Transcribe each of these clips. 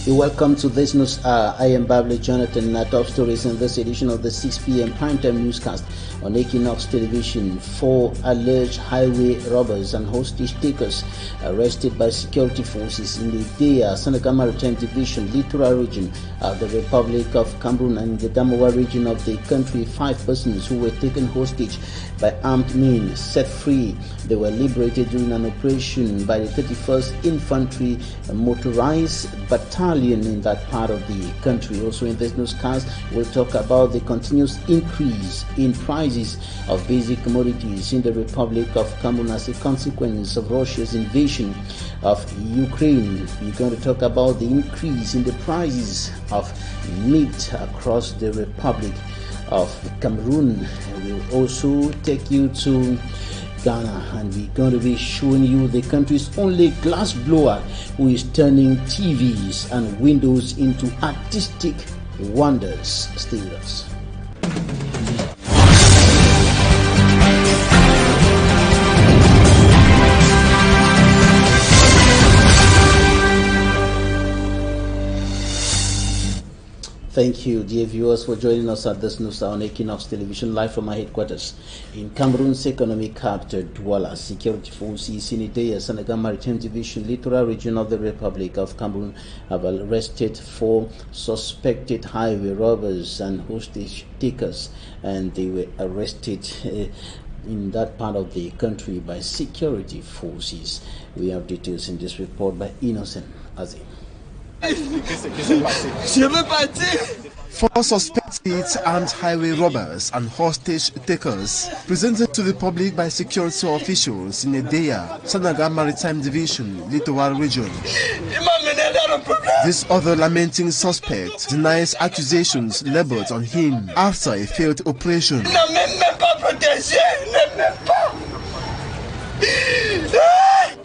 You're welcome to this news. I am Babli Jonathan. Top stories in this edition of the 6 p.m. primetime newscast on Equinoxe television. 4 alleged highway robbers and hostage takers arrested by security forces in the Idea, Senegal Maritime Division, littoral region of the Republic of Cameroon, and the Damowa region of the country. 5 persons who were taken hostage by armed men set free. They were liberated during an operation by the 31st Infantry Motorized Battalion in that part of the country. Also in this newscast, we'll talk about the continuous increase in prices of basic commodities in the Republic of Cameroon as a consequence of Russia's invasion of Ukraine. We're going to talk about the increase in the prices of meat across the Republic of Cameroon. We'll also take you to Ghana, and we're going to be showing you the country's only glass blower who is turning TVs and windows into artistic wonders. Stay with us. Thank you, dear viewers, for joining us at this news on Equinoxe television, live from our headquarters in Cameroon's economic capital, Douala. Security forces in Idea, Senegal Maritime Division, littoral region of the Republic of Cameroon, have arrested 4 suspected highway robbers and hostage takers, and they were arrested in that part of the country by security forces. We have details in this report by Innocent Azi. 4 suspected armed highway robbers and hostage takers presented to the public by security officials in Idea, Senegal Maritime Division, littoral region. This other lamenting suspect denies accusations labeled on him after a failed operation.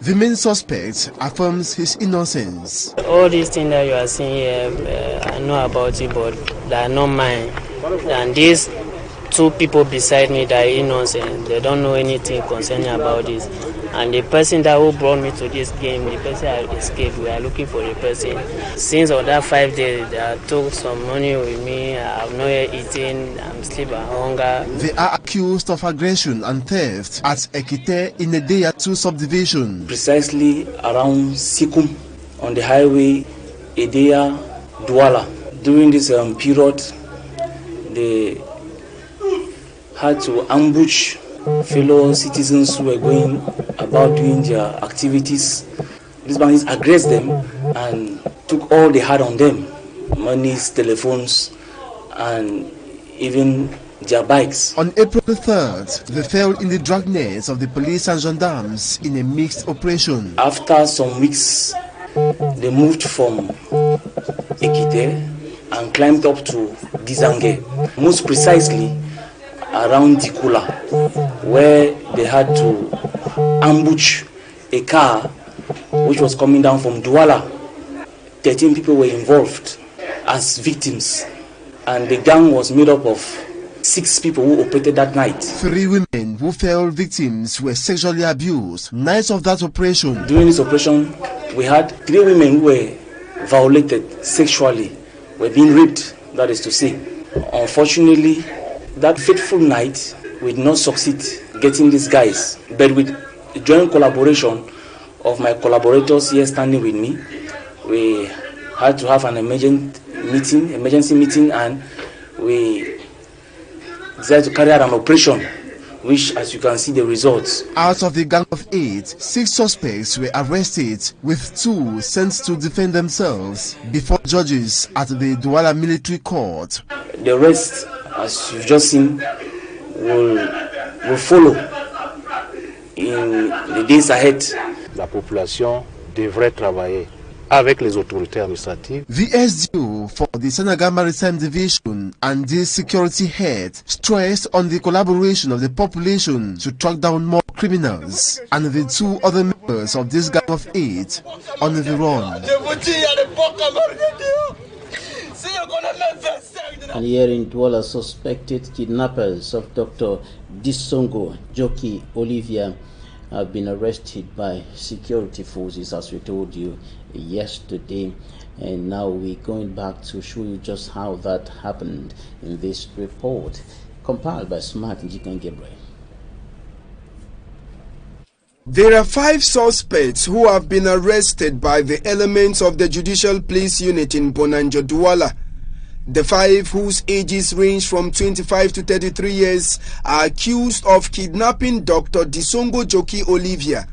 The main suspect affirms his innocence. All these things that you are seeing here, I know about it, but they are not mine. And these 2 people beside me that are innocent, they don't know anything concerning about this. And the person that who brought me to this game, the person I escaped, we are looking for the person. Since on that 5 days, they took some money with me. I have not yet eaten. I'm sleeping and hunger. They are accused of aggression and theft at Ekite in Idea 2 subdivision. Precisely around Sikum on the highway Idea Douala. During this period, they had to ambush fellow citizens who were going about doing their activities. These bandits aggressed them and took all they had on them, monies, telephones, and even their bikes. On April 3rd, they fell in the dragnets of the police and gendarmes in a mixed operation. After some weeks, they moved from Ekite and climbed up to Dizange, most precisely around Dikula, where they had to ambush a car which was coming down from Douala. 13 people were involved as victims, and the gang was made up of 6 people who operated that night. 3 women who fell victims were sexually abused. Night of that operation. During this operation, we had 3 women who were violated sexually, were being raped, that is to say. Unfortunately, that fateful night, we did not succeed getting these guys, but with the joint collaboration of my collaborators here standing with me, we had to have an emergency meeting, and we decided to carry out an operation, which, as you can see, the results. Out of the gang of 8, 6 suspects were arrested, with 2 sent to defend themselves before judges at the Douala Military Court. The rest, as you've just seen, will follow in the days ahead. La population devrait travailler avec les autorités administratives. The SDO for the Senegal Maritime Division and the security head stressed on the collaboration of the population to track down more criminals, and the 2 other members of this gang of 8 on the run. And here in Douala, suspected kidnappers of Dr. Disongo Joki Olivia have been arrested by security forces, as we told you yesterday. And now we're going back to show you just how that happened in this report, compiled by Smart Njikan Gabriel. There are 5 suspects who have been arrested by the elements of the Judicial Police Unit in Bonanjo Douala. The 5, whose ages range from 25 to 33 years, are accused of kidnapping Dr. Disongo Joki Olivia.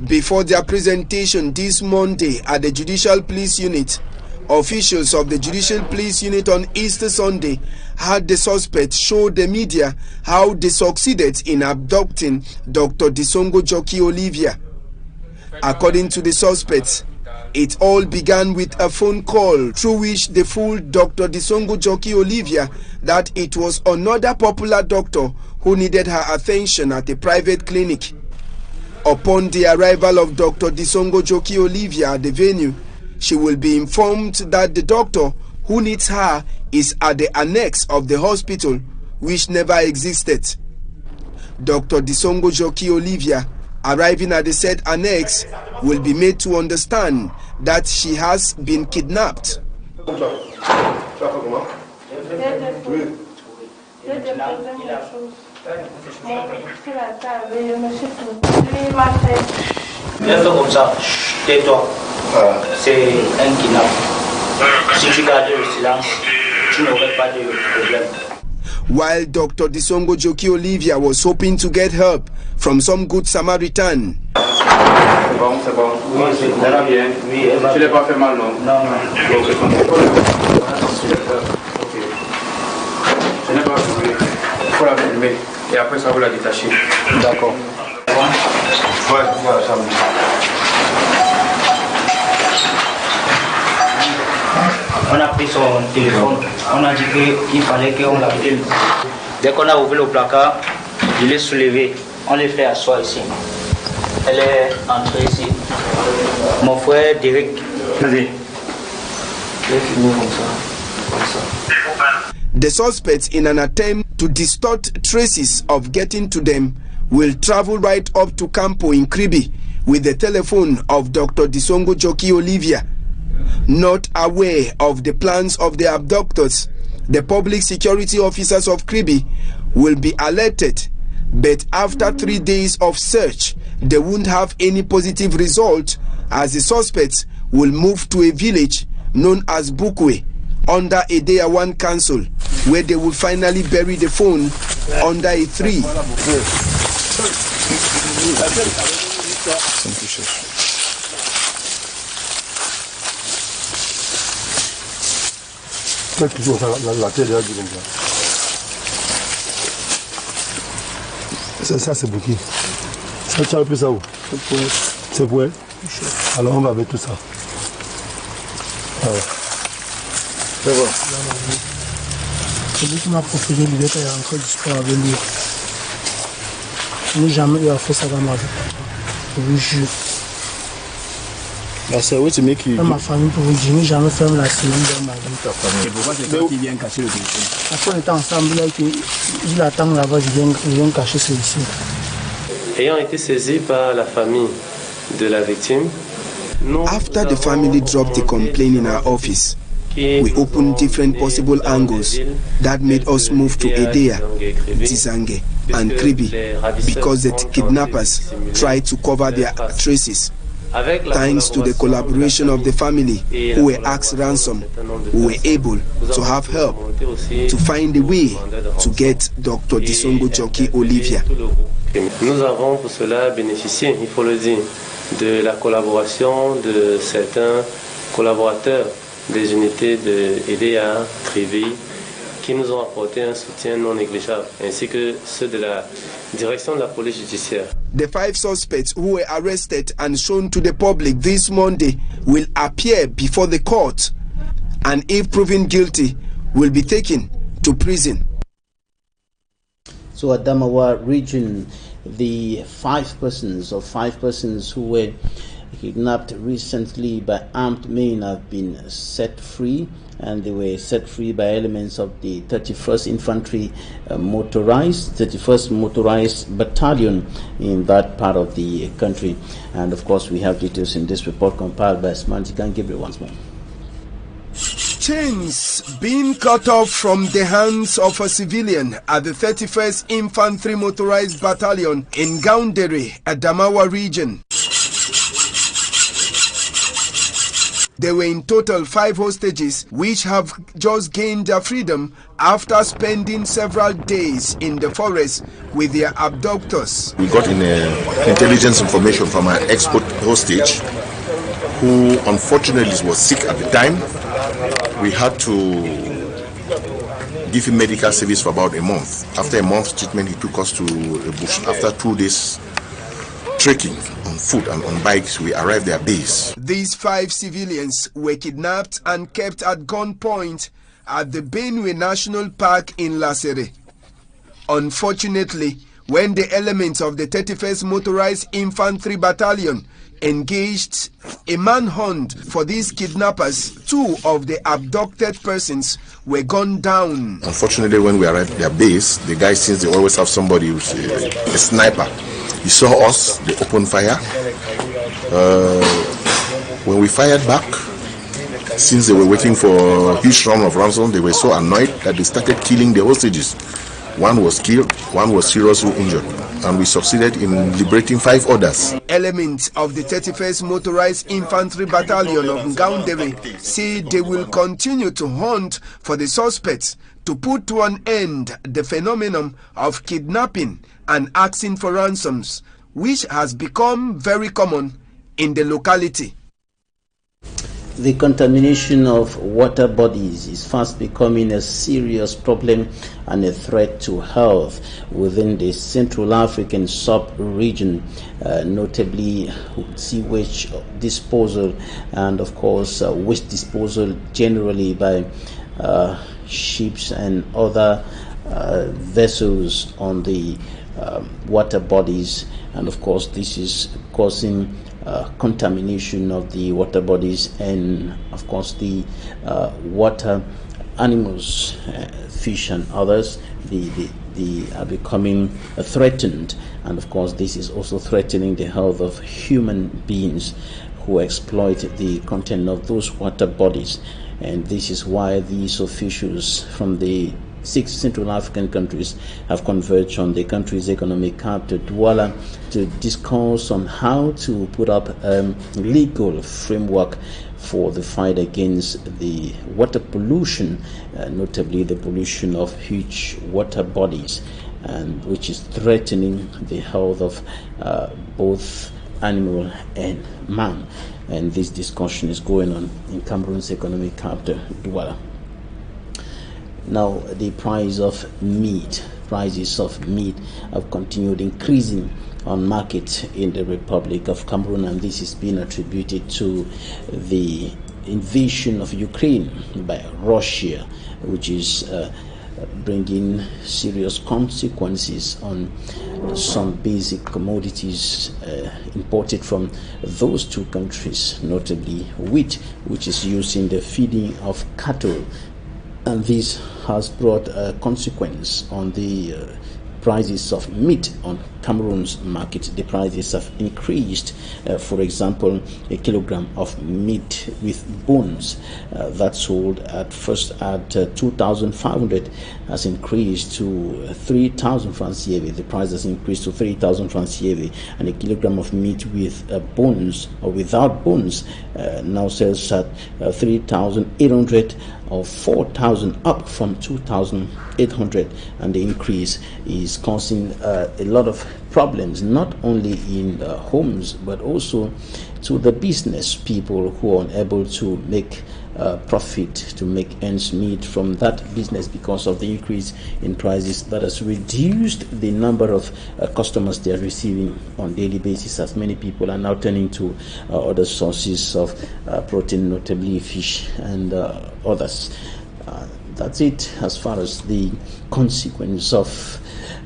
Before their presentation this Monday at the Judicial Police Unit, officials of the Judicial Police Unit on Easter Sunday had the suspects show the media how they succeeded in abducting Dr. Disongo Joki Olivia. According to the suspects, it all began with a phone call through which they fooled Dr. Disongo Joki Olivia that it was another popular doctor who needed her attention at a private clinic. Upon the arrival of Dr. Disongo Joki Olivia at the venue, she will be informed that the doctor who needs her is at the annex of the hospital, which never existed. Dr. Disongo Joki Olivia, arriving at the said annex, will be made to understand that she has been kidnapped. Comme ça, tais-toi. C'est un kidnapping. Si tu gardes le silence, tu n'aurais pas de problème. While Dr. Disongo Joki Olivia was hoping to get help from some good Samaritan, c'est bon. Oui, elle va bien. Oui, elle va. Tu l'as pas fait mal, non? Non. Ok. Je n'ai pas trouvé. Il faut la filmer et après ça vous la détacher. D'accord. Ouais, voilà, ça va. On a pris son téléphone, on a dit qu'il fallait qu'on l'appelle. Dès qu'on a ouvert le placard, je l'ai soulevé, on l'a fait asseoir ici. Elle est entrée ici. Mon frère Derek. Vas-y. Je l'ai filmé comme ça. The suspects, in an attempt to distort traces of getting to them, will travel right up to Campo in Kribi with the telephone of Dr. Disongo Joki Olivia. Not aware of the plans of the abductors, the public security officers of Kribi will be alerted, but after 3 days of search, they won't have any positive result, as the suspects will move to a village known as Bukwe under a Day One council, where they will finally bury the phone under a tree. Toujours la tête de la comme ça. Ça c'est bouquet. Ça tu as pris ça où? C'est pour elle. Alors on va avec tout ça. Voilà. C'est bon. C'est lui qui m'a proposé l'idée qu'il y a encore du sport avec lui. Je n'ai jamais eu à faire ça dans ma vie. Je vous jure. C'est oui, tu mets qui. Dans ma famille, pour vous dire, je n'ai jamais fait la semaine dans ma vie. Et pourquoi c'est toi qui viens cacher le téléphone? Après, on était ensemble, là, je l'attends là-bas, je viens cacher celui-ci. Ayant été saisi par la famille de la victime, after the family dropped the complaint in our office, we opened different possible angles that made us move to Edea, Tizange, and Kribi because the kidnappers tried to cover their traces. Thanks to the collaboration of the family who were asked ransom, we were able to have help to find a way to get Dr. Disongo Joki Olivia. Nous avons pour cela bénéficié, il faut le dire, de la collaboration de certains collaborateurs des unités de EDA, Kribi, qui nous ont apporté un soutien non négligeable, ainsi que ceux de la direction de la police judiciaire. The 5 suspects who were arrested and shown to the public this Monday will appear before the court, and if proven guilty, will be taken to prison. So at Damawa region, the 5 persons who were kidnapped recently by armed men have been set free, and they were set free by elements of the 31st Infantry Motorized Battalion in that part of the country. And of course, we have details in this report compiled by Smantikan Gabriel once more. Chains being cut off from the hands of a civilian at the 31st Infantry Motorized Battalion in Gaundere, Adamawa region. There were in total 5 hostages which have just gained their freedom after spending several days in the forest with their abductors. We got intelligence information from an export hostage who unfortunately was sick at the time. We had to give him medical service for about a month. After a month's treatment, he took us to the bush. After 2 days trekking on foot and on bikes, we arrived at base. These 5 civilians were kidnapped and kept at gunpoint at the Benue National Park in Lasere. Unfortunately, when the elements of the 31st Motorized Infantry Battalion engaged a manhunt for these kidnappers, 2 of the abducted persons were gunned down. Unfortunately, when we arrived at their base, the guys, since they always have somebody who's a sniper, he saw us, they opened fire. When we fired back, since they were waiting for a huge round of ransom, they were so annoyed that they started killing the hostages. 1 was killed, 1 was seriously injured, and we succeeded in liberating 5 others. Elements of the 31st Motorized Infantry Battalion of Ngaundere say they will continue to hunt for the suspects to put to an end the phenomenon of kidnapping and asking for ransoms, which has become very common in the locality. The contamination of water bodies is fast becoming a serious problem and a threat to health within the Central African sub-region, notably sewage disposal and, of course, waste disposal generally by ships and other vessels on the water bodies. And, of course, this is causing contamination of the water bodies and, of course, the water animals, fish and others. They are becoming threatened, and of course this is also threatening the health of human beings who exploit the content of those water bodies. And this is why these officials from the 6 Central African countries have converged on the country's economic capital, Douala, to discuss on how to put up a legal framework for the fight against the water pollution, notably the pollution of huge water bodies, and which is threatening the health of both animal and man. And this discussion is going on in Cameroon's economic capital, Douala. Now, the prices of meat have continued increasing on market in the Republic of Cameroon, and this is being attributed to the invasion of Ukraine by Russia, which is bringing serious consequences on some basic commodities imported from those 2 countries, notably wheat, which is used in the feeding of cattle. And this has brought a consequence on the prices of meat on Cameroon's market. The prices have increased. For example, a kilogram of meat with bones that sold at first at 2,500 has increased to 3,000 francs CFA. The price has increased to 3,000 francs CFA, and a kilogram of meat with bones or without bones now sells at 3,800 or 4,000, up from 2,800, and the increase is causing a lot of problems, not only in homes but also to the business people who are unable to make profit, to make ends meet from that business because of the increase in prices that has reduced the number of customers they are receiving on daily basis, as many people are now turning to other sources of protein, notably fish and others. That's it as far as the consequence of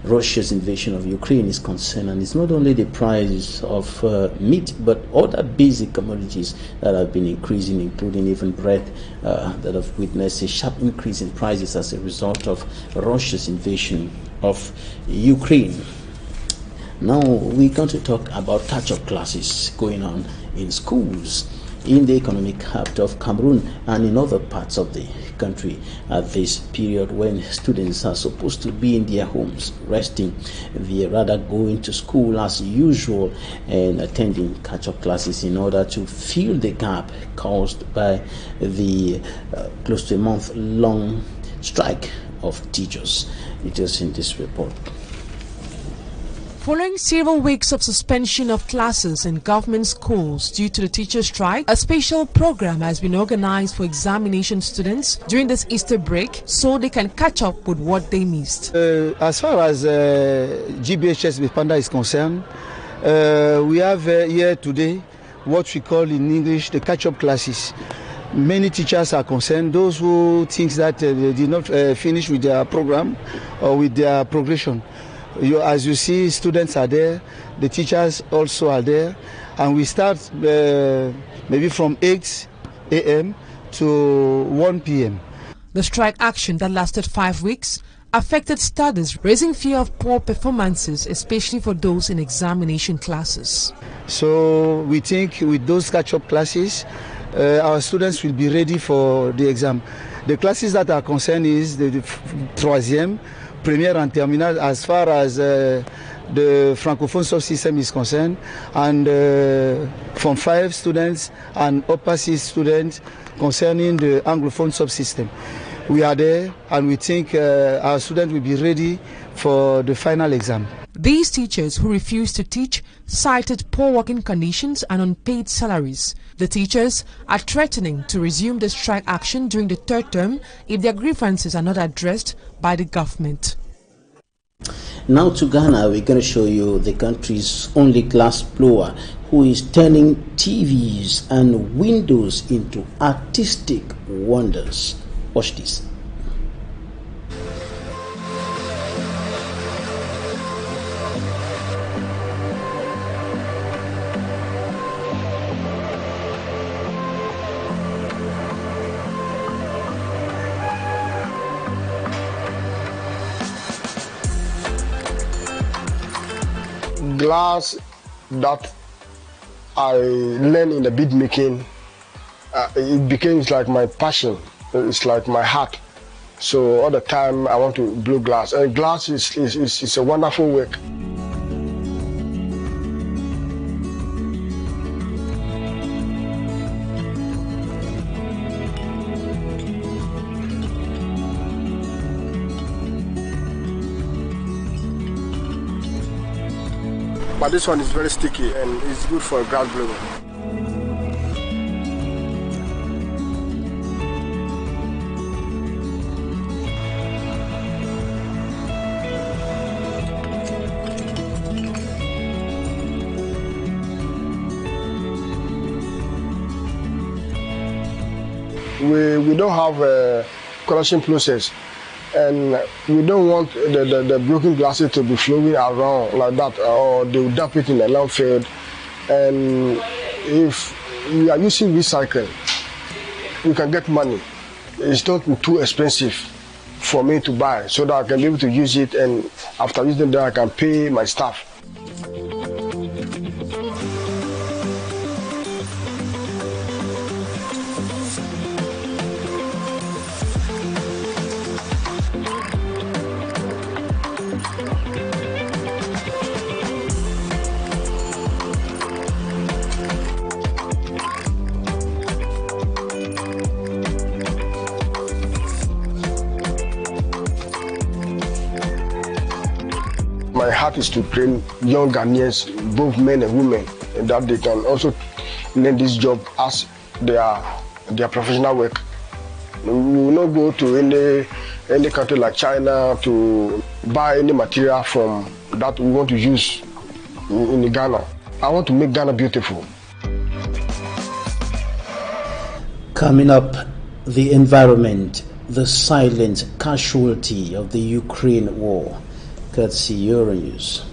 Russia's invasion of Ukraine is concerned, and it's not only the price of meat, but other basic commodities that have been increasing, including even bread, that have witnessed a sharp increase in prices as a result of Russia's invasion of Ukraine. Now we're going to talk about catch-up classes going on in schools in the economic hub of Cameroon and in other parts of the country at this period when students are supposed to be in their homes resting. They rather going to school as usual and attending catch-up classes in order to fill the gap caused by the close to a month-long strike of teachers. It is in this report. Following several weeks of suspension of classes in government schools due to the teacher strike, a special program has been organized for examination students during this Easter break so they can catch up with what they missed. As far as GBHS Bipanda is concerned, we have here today what we call in English the catch-up classes. Many teachers are concerned, those who think that they did not finish with their program or with their progression. As you see, students are there, the teachers also are there, and we start maybe from 8 a.m. to 1 p.m. The strike action that lasted 5 weeks affected studies, raising fear of poor performances, especially for those in examination classes. So we think with those catch-up classes, our students will be ready for the exam. The classes that are concerned is the troisième, première and terminal as far as the Francophone subsystem is concerned, and from 5 students and upper 6 students concerning the Anglophone subsystem. We are there and we think our students will be ready for the final exam. These teachers who refused to teach cited poor working conditions and unpaid salaries. The teachers are threatening to resume the strike action during the 3rd term if their grievances are not addressed by the government. Now to Ghana, we're going to show you the country's only glass blower who is turning TVs and windows into artistic wonders. Watch this. Glass that I learned in the bead making, it became like my passion. It's like my heart. So all the time I want to blow glass. And glass is a wonderful work. But this one is very sticky and it's good for a glass blower. We don't have a collection process, and we don't want the broken glasses to be flowing around like that, or they will dump it in the landfill. And if we are using recycling, we can get money. It's not too expensive for me to buy, so that I can be able to use it, and after using that I can pay my staff. My heart is to train young Ghanaians, both men and women, and that they can also learn this job as their professional work. We will not go to any country like China to buy any material from that we want to use in Ghana. I want to make Ghana beautiful. Coming up, the environment, the silent casualty of the Ukraine war. courtesy Euronews.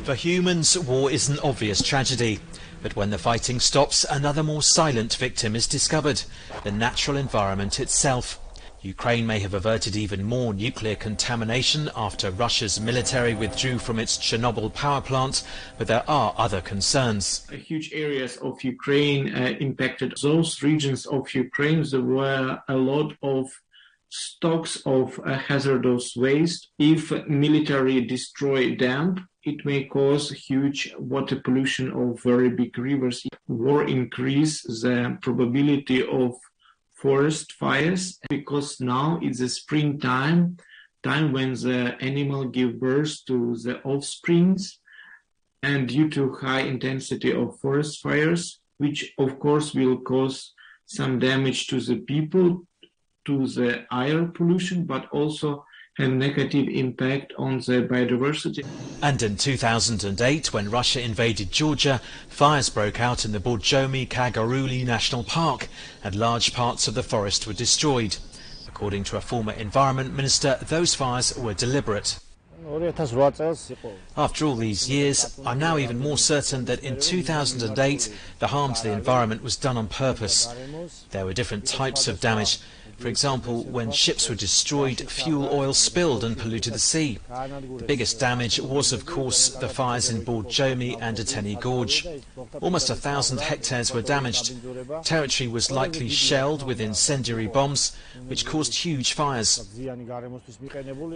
For humans, war is an obvious tragedy. But when the fighting stops, another more silent victim is discovered: the natural environment itself. Ukraine may have averted even more nuclear contamination after Russia's military withdrew from its Chernobyl power plant, but there are other concerns. Huge areas of Ukraine impacted. Those regions of Ukraine, there were a lot of stocks of hazardous waste. If military destroy them, it may cause huge water pollution of very big rivers. War increase the probability of forest fires, because now it's the springtime, time when the animal give birth to the offsprings, and due to high intensity of forest fires, which of course will cause some damage to the people, to the air pollution, but also have negative impact on the biodiversity. And in 2008, when Russia invaded Georgia, fires broke out in the Borjomi-Kaguruli National Park, and large parts of the forest were destroyed. According to a former environment minister, those fires were deliberate. After all these years, I'm now even more certain that in 2008, the harm to the environment was done on purpose. There were different types of damage. For example, when ships were destroyed, fuel oil spilled and polluted the sea. The biggest damage was, of course, the fires in Borjomi and Ateni Gorge. Almost 1,000 hectares were damaged. Territory was likely shelled with incendiary bombs, which caused huge fires.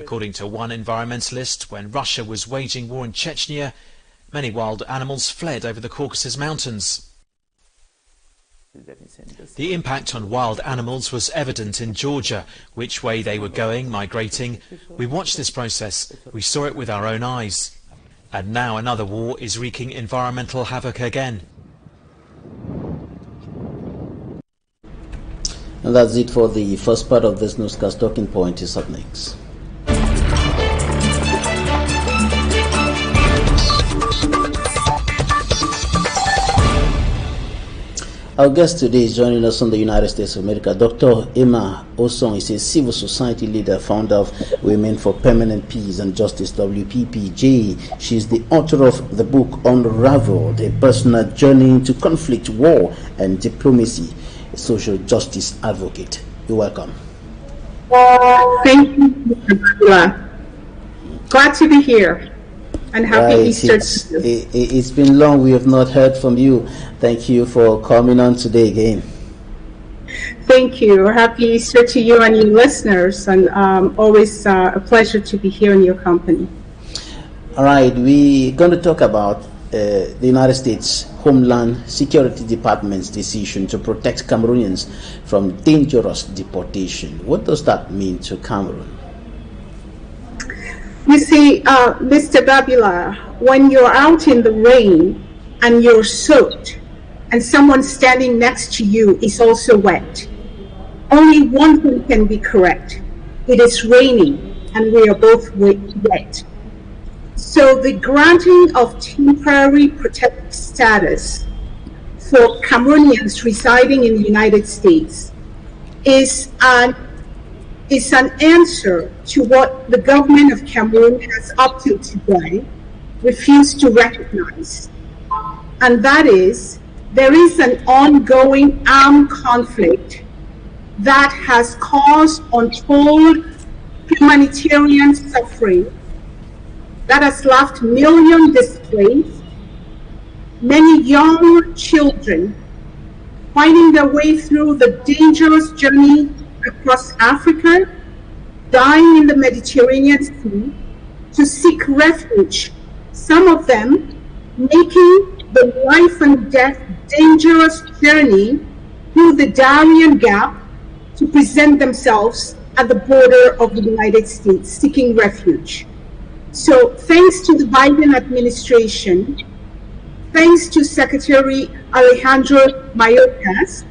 According to one environmentalist, when Russia was waging war in Chechnya, many wild animals fled over the Caucasus Mountains. The impact on wild animals was evident in Georgia, which way they were going, migrating. We watched this process, we saw it with our own eyes. And now another war is wreaking environmental havoc again. And that's it for the first part of this newscast. Talking Point is up next. Our guest today is joining us from the United States of America. Dr. Emma Osong is a civil society leader, founder of Women for Permanent Peace and Justice, WPPJ. She is the author of the book Unraveled, a personal journey into conflict, war, and diplomacy, a social justice advocate. You're welcome. Thank you, Mr. Bula. Glad to be here. And happy Easter. It's been long. We have not heard from you. Thank you for coming on today again. Thank you. Happy Easter to you and your listeners, and always a pleasure to be here in your company. All right, we're going to talk about the United States Homeland Security Department's decision to protect Cameroonians from dangerous deportation. What does that mean to Cameroon? You see, Mr. Babila, when you're out in the rain and you're soaked and someone standing next to you is also wet, only one thing can be correct. It is raining and we are both wet. So the granting of temporary protected status for Cameroonians residing in the United States is an answer to what the government of Cameroon has up till today refused to recognize. And that is, there is an ongoing armed conflict that has caused untold humanitarian suffering, that has left millions displaced, many young children finding their way through the dangerous journey across Africa, dying in the Mediterranean Sea to seek refuge, some of them making the life and death dangerous journey through the Darien Gap to present themselves at the border of the United States seeking refuge. So thanks to the Biden administration, thanks to Secretary Alejandro Mayorkas,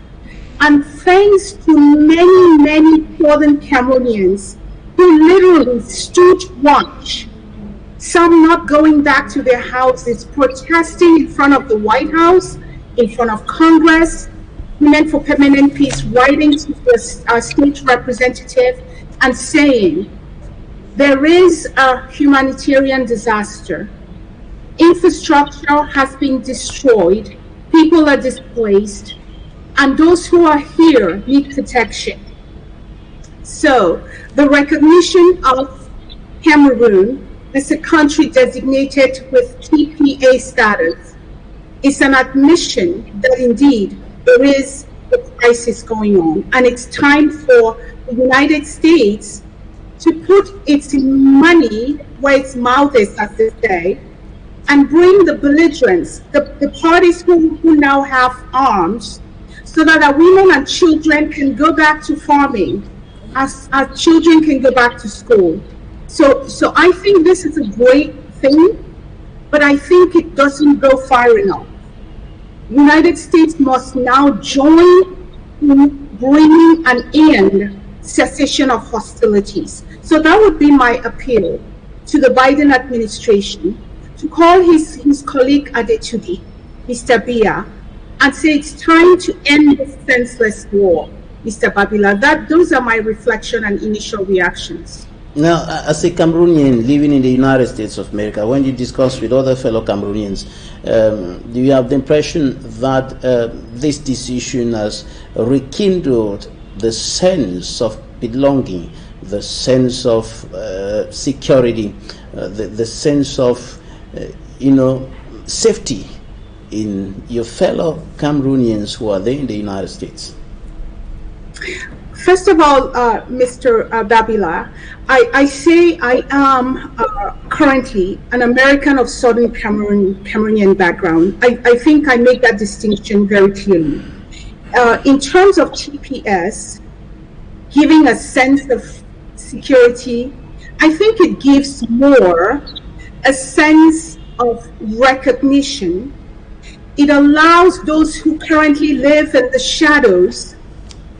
and thanks to many, many southern Cameroonians who literally stood watch, some not going back to their houses, protesting in front of the White House, in front of Congress, Women for Permanent Peace writing to our state representative and saying, there is a humanitarian disaster. Infrastructure has been destroyed, people are displaced, and those who are here need protection. So the recognition of Cameroon as a country designated with TPA status is an admission that indeed there is a crisis going on, and it's time for the United States to put its money where its mouth is, as they say, and bring the belligerents, the parties who now have arms, so that our women and children can go back to farming, as our children can go back to school. So I think this is a great thing, but I think it doesn't go far enough. United States must now join in bringing an end cessation of hostilities. So that would be my appeal to the Biden administration, to call his colleague Adetubi, Mr. Biya, and say it's time to end this senseless war, Mr. Babila. Those are my reflection and initial reactions. Now, as a Cameroonian living in the United States of America, when you discuss with other fellow Cameroonians, do you have the impression that this decision has rekindled the sense of belonging, the sense of security, the sense of safety in your fellow Cameroonians who are there in the United States? First of all, Mr. Babila, I say I am currently an American of Southern Cameroonian background. I think I make that distinction very clearly. In terms of TPS, giving a sense of security, I think it gives more a sense of recognition. It allows those who currently live in the shadows,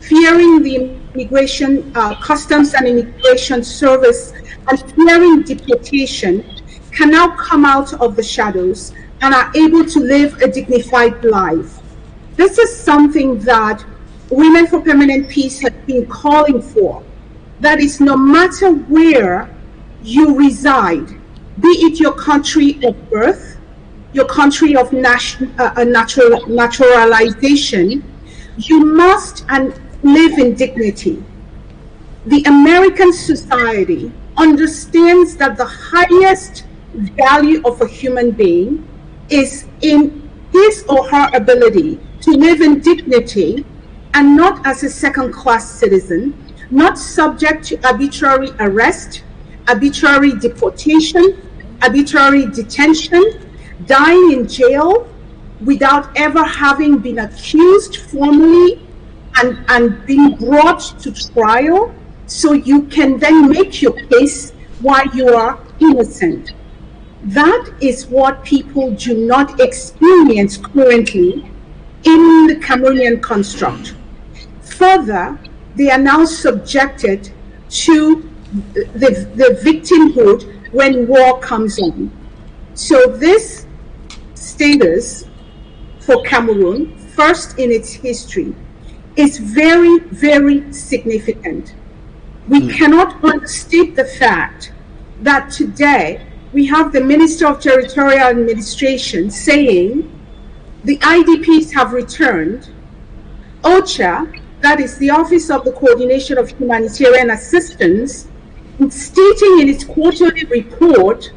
fearing the immigration, customs and immigration service, and fearing deportation, can now come out of the shadows and are able to live a dignified life. This is something that Women for Permanent Peace have been calling for. That is, no matter where you reside, be it your country of birth, your country of naturalization, you must live in dignity. The American society understands that the highest value of a human being is in his or her ability to live in dignity and not as a second-class citizen, not subject to arbitrary arrest, arbitrary deportation, arbitrary detention, dying in jail without ever having been accused formally and being brought to trial, so you can then make your case why you are innocent. That is what people do not experience currently in the Cameroonian construct. Further, they are now subjected to the victimhood when war comes on. So this status for Cameroon, first in its history, is very, very significant. We cannot understate the fact that today we have the Minister of Territorial Administration saying the IDPs have returned. OCHA, that is the Office of the Coordination of Humanitarian Assistance, stating in its quarterly report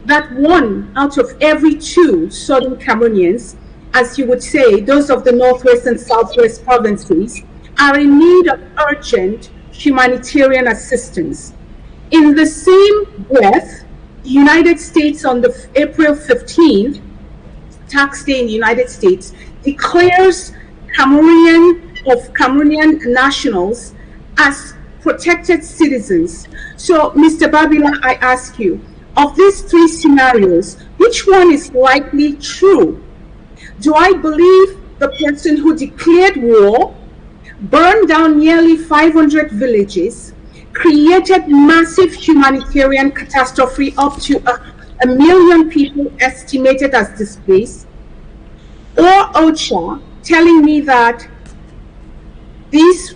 that 1 out of every 2 Southern Cameroonians, as you would say, those of the Northwest and Southwest provinces, are in need of urgent humanitarian assistance. In the same breath, the United States on the April 15th, tax day in the United States, declares Cameroonian nationals as protected citizens. So, Mr. Babila, I ask you, of these 3 scenarios, which one is likely true? Do I believe the person who declared war, burned down nearly 500 villages, created massive humanitarian catastrophe up to a million people estimated as displaced, or OCHA telling me that these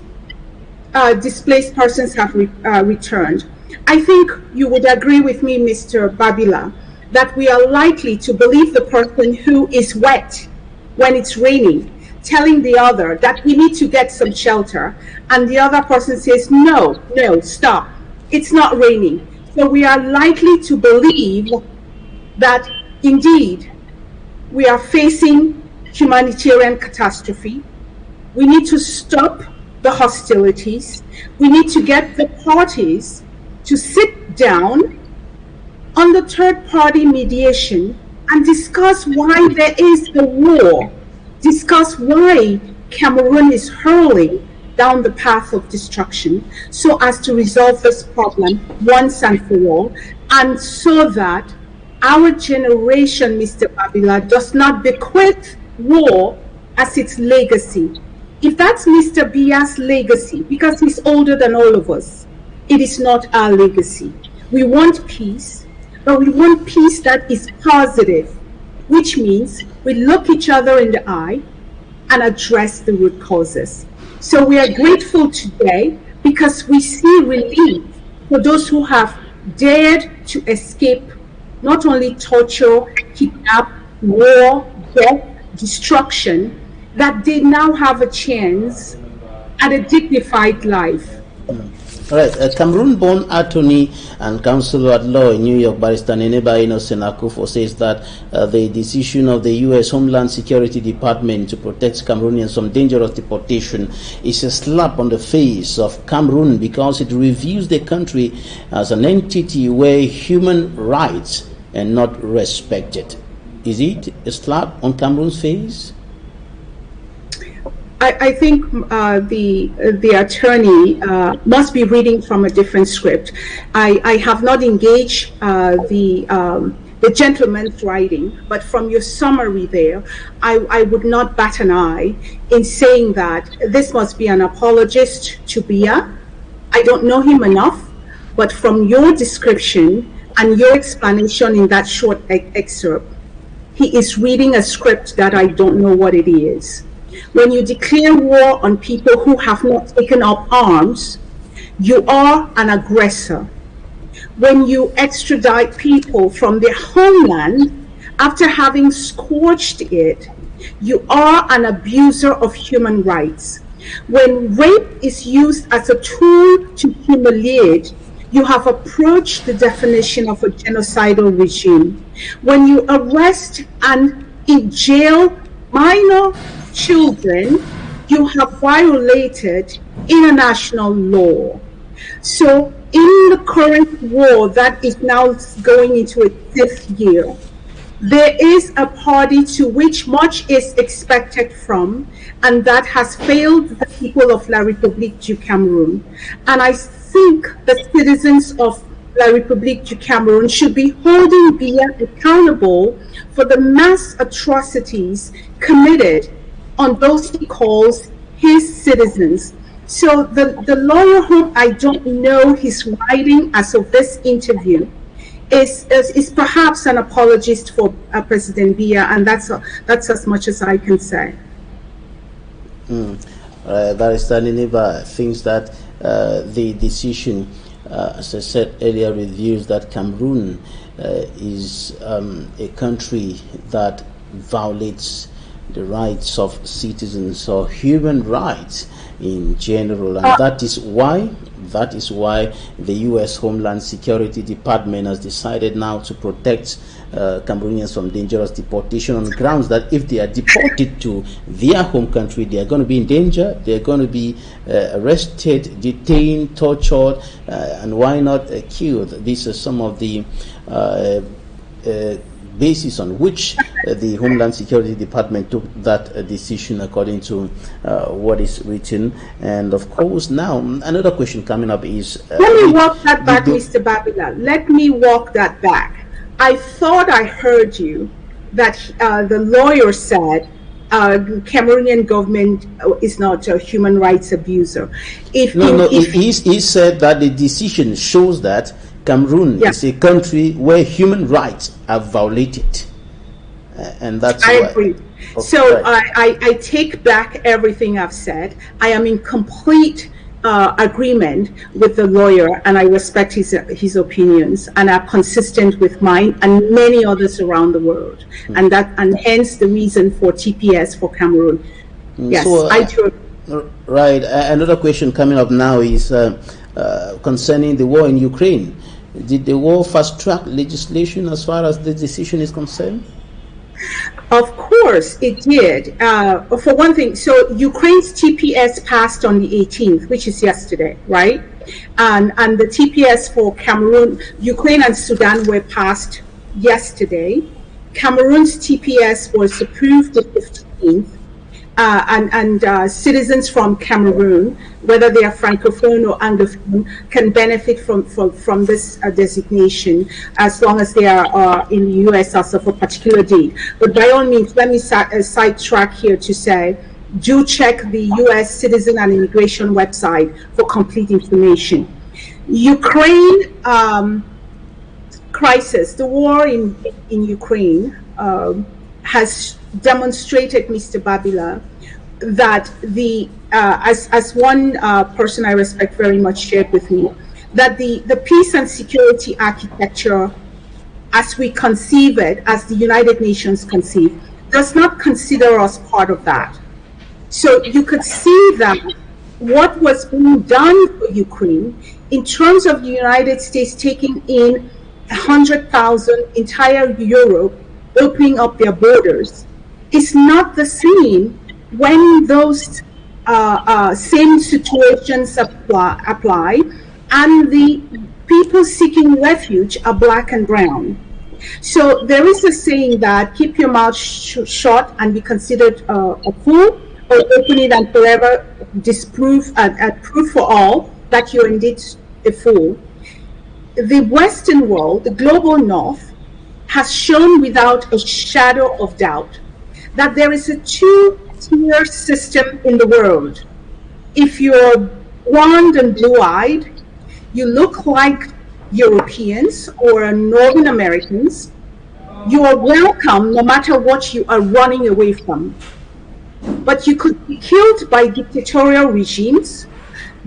displaced persons have returned? I think you would agree with me, Mr. Babila, that we are likely to believe the person who is wet when it's raining, telling the other that we need to get some shelter, and the other person says, no, stop, it's not raining. So we are likely to believe that indeed we are facing humanitarian catastrophe. We need to stop the hostilities. We need to get the parties to sit down on the third-party mediation and discuss why there is a war, discuss why Cameroon is hurling down the path of destruction, so as to resolve this problem once and for all, and so that our generation, Mr. Babila, does not bequeath war as its legacy. If that's Mr. Biya's legacy, because he's older than all of us, it is not our legacy. We want peace, but we want peace that is positive, which means we look each other in the eye and address the root causes. So we are grateful today because we see relief for those who have dared to escape not only torture, kidnap, war, death, destruction, that they now have a chance at a dignified life. All right, Cameroon-born attorney and counselor at law in New York, Barrister Neneba Innocent Akufo, says that the decision of the U.S. Homeland Security Department to protect Cameroonians from dangerous deportation is a slap on the face of Cameroon because it reviews the country as an entity where human rights are not respected. Is it a slap on Cameroon's face? I think the attorney must be reading from a different script. I have not engaged the gentleman's writing, but from your summary there, I would not bat an eye in saying that this must be an apologist to Biya. I don't know him enough, but from your description and your explanation in that short excerpt, he is reading a script that I don't know what it is. When you declare war on people who have not taken up arms, you are an aggressor. When you extradite people from their homeland after having scorched it, you are an abuser of human rights. When rape is used as a tool to humiliate, you have approached the definition of a genocidal regime. When you arrest and in jail minor children, you have violated international law. So in the current war that is now going into its 5th year, there is a party to which much is expected from, and that has failed the people of La République du Cameroun. And I think the citizens of La République du Cameroun should be holding Biya accountable for the mass atrocities committed on those he calls his citizens. So the lawyer whom I don't know his writing as of this interview is perhaps an apologist for President Biya, and that's as much as I can say. Barrister Neneba thinks that the decision, as I said earlier, reveals that Cameroon is a country that violates the rights of citizens or human rights in general, and that is why the U.S. Homeland Security Department has decided now to protect Cameroonians from dangerous deportation on grounds that if they are deported to their home country, they are going to be in danger, they are going to be arrested, detained, tortured, and why not killed. These are some of the basis on which the Homeland Security Department took that decision, according to what is written. And of course, now another question coming up is let me walk that back, Mr. Babila. Let me walk that back. I thought I heard you that the lawyer said Cameroonian government is not a human rights abuser. He said that the decision shows that Cameroon is a country where human rights are violated, and that's I agree. So I take back everything I've said. I am in complete agreement with the lawyer, and I respect his opinions, and are consistent with mine and many others around the world, and hence the reason for TPS for Cameroon. Yes, so, I do. Right. Another question coming up now is concerning the war in Ukraine. Did the war fast-track legislation as far as the decision is concerned? Of course it did. For one thing, so Ukraine's TPS passed on the 18th, which is yesterday, right? And the TPS for Cameroon, Ukraine and Sudan were passed yesterday. Cameroon's TPS was approved the 15th. And citizens from Cameroon, whether they are Francophone or Anglophone, can benefit from this designation as long as they are in the US as of a particular date. But by all means, let me sidetrack here to say, do check the US Citizen and Immigration website for complete information. Ukraine crisis, the war in Ukraine has demonstrated, Mr. Babila, that as one person I respect very much shared with me, that the peace and security architecture as we conceive it, as the United Nations conceive, does not consider us part of that. So you could see that what was being done for Ukraine in terms of the United States taking in 100,000 entire Europe, opening up their borders, is not the same when those same situations apply and the people seeking refuge are black and brown. So there is a saying that keep your mouth shut and be considered a fool, or open it and forever disprove and prove for all that you're indeed a fool. The Western world, the global North, has shown without a shadow of doubt that there is a two-tier system in the world. If you're blonde and blue-eyed, you look like Europeans or Northern Americans, you are welcome no matter what you are running away from. But you could be killed by dictatorial regimes.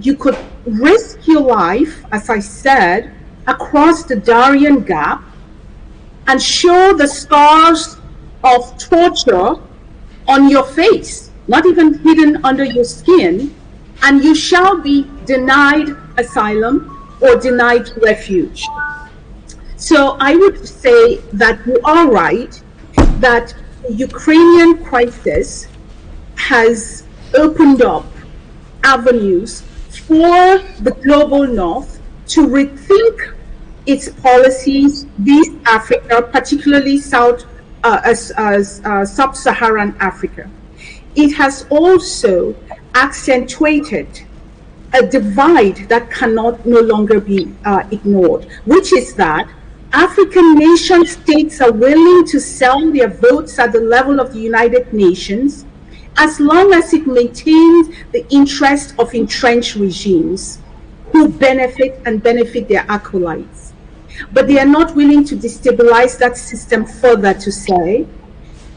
You could risk your life, as I said, across the Darien Gap and show the scars of torture on your face, not even hidden under your skin, and you shall be denied asylum or denied refuge. So I would say that you are right, that the Ukrainian crisis has opened up avenues for the global North to rethink its policies vis Africa, particularly sub-Saharan Africa. It has also accentuated a divide that cannot no longer be ignored, which is that African nation states are willing to sell their votes at the level of the United Nations as long as it maintains the interest of entrenched regimes who benefit their acolytes. But they are not willing to destabilize that system further to say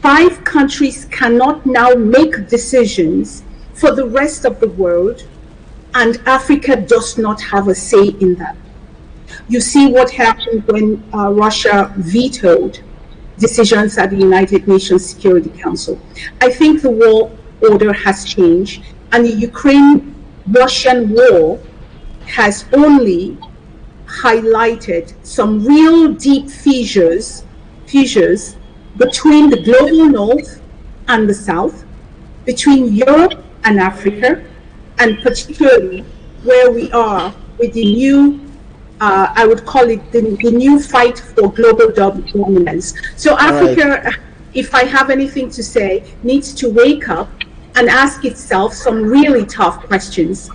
5 countries cannot now make decisions for the rest of the world, and Africa does not have a say in that. You see what happened when Russia vetoed decisions at the United Nations Security Council. I think the world order has changed, and the Ukraine-Russian war has only highlighted some real deep fissures between the global North and the South, between Europe and Africa, and particularly where we are with the new, I would call it the new fight for global dominance. So Africa, if I have anything to say, needs to wake up and ask itself some really tough questions.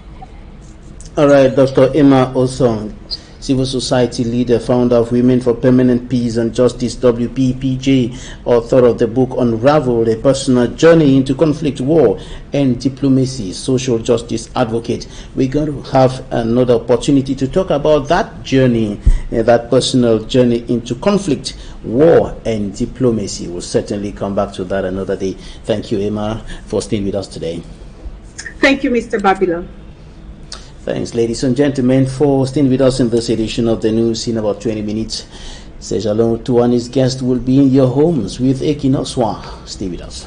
All right, Dr. Emma Osong, civil society leader, founder of Women for Permanent Peace and Justice, WPPJ, author of the book Unraveled, a personal journey into conflict, war, and diplomacy, social justice advocate. We're going to have another opportunity to talk about that journey, that personal journey into conflict, war, and diplomacy. We'll certainly come back to that another day. Thank you, Emma, for staying with us today. Thank you, Mr. Babylon. Thanks, ladies and gentlemen, for staying with us in this edition of the news. In about 20 minutes, Sejalo Tuani's guest will be in your homes with Equinoxe. Stay with us.